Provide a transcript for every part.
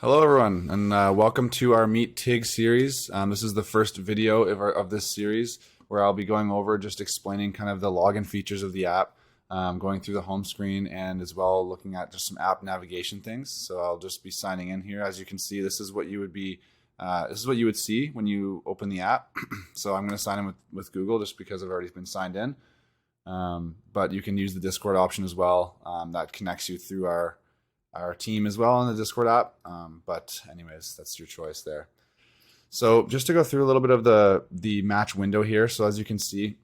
Hello everyone, and welcome to our Meet TIGS series. This is the first video of this series where I'll be going over just explaining kind of the login features of the app, going through the home screen, and as well looking at just some app navigation things. So I'll just be signing in here. As you can see, this is what you would see when you open the app. So I'm going to sign in with Google just because I've already been signed in. But you can use the Discord option as well. That connects you through our team as well on the Discord app. But anyways, that's your choice there. So just to go through a little bit of the match window here. So as you can see,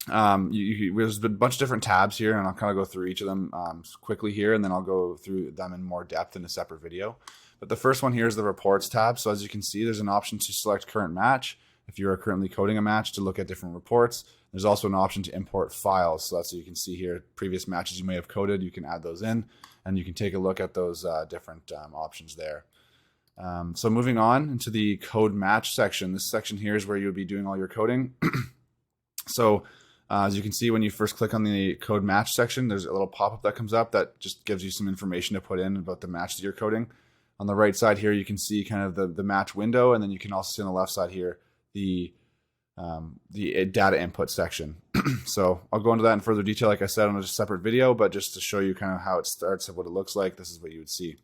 there's a bunch of different tabs here, and I'll kind of go through each of them quickly here, and then I'll go through them in more depth in a separate video. But the first one here is the reports tab. So as you can see, there's an option to select current match. If you are currently coding a match, to look at different reports. There's also an option to import files. So that's what you can see here. Previous matches you may have coded, you can add those in, and you can take a look at those different options there. So moving on into the code match section. This section here is where you would be doing all your coding. So as you can see, when you first click on the code match section, there's a little pop-up that comes up that just gives you some information to put in about the match that you're coding. On the right side here, you can see kind of the match window, and then you can also see on the left side here the data input section. So I'll go into that in further detail, like I said, on a separate video, but just to show you kind of how it starts and what it looks like, this is what you would see.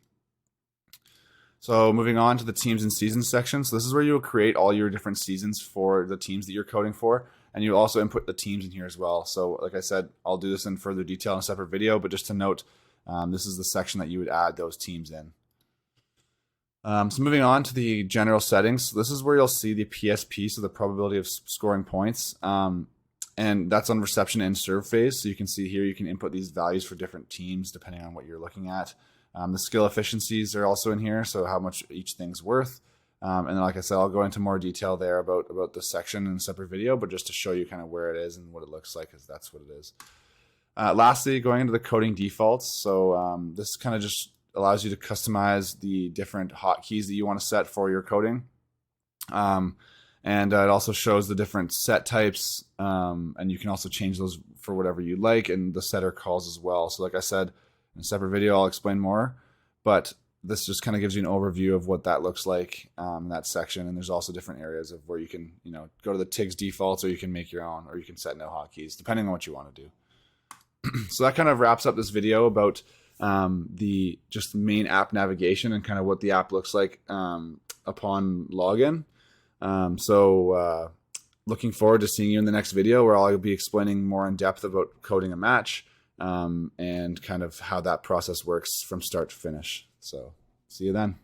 So moving on to the teams and seasons section. So this is where you will create all your different seasons for the teams that you're coding for, and you'll also input the teams in here as well. So like I said, I'll do this in further detail in a separate video, but just to note, this is the section that you would add those teams in. So moving on to the general settings, so this is where you'll see the PSP, so the probability of scoring points, and that's on reception and serve phase. So you can see here you can input these values for different teams depending on what you're looking at. The skill efficiencies are also in here, so how much each thing's worth. And then, like I said, I'll go into more detail there about this section in a separate video, but just to show you kind of where it is and what it looks like, because that's what it is. Lastly, going into the coding defaults, so this kind of just allows you to customize the different hotkeys that you want to set for your coding. And it also shows the different set types, and you can also change those for whatever you like, and the setter calls as well. So like I said, in a separate video, I'll explain more, but this just kind of gives you an overview of what that looks like in that section. And there's also different areas of where you can, go to the TIGS defaults, or you can make your own, or you can set no hotkeys, depending on what you want to do. So that kind of wraps up this video about the just main app navigation and kind of what the app looks like upon login. So looking forward to seeing you in the next video, where I'll be explaining more in depth about coding a match and kind of how that process works from start to finish. So see you then.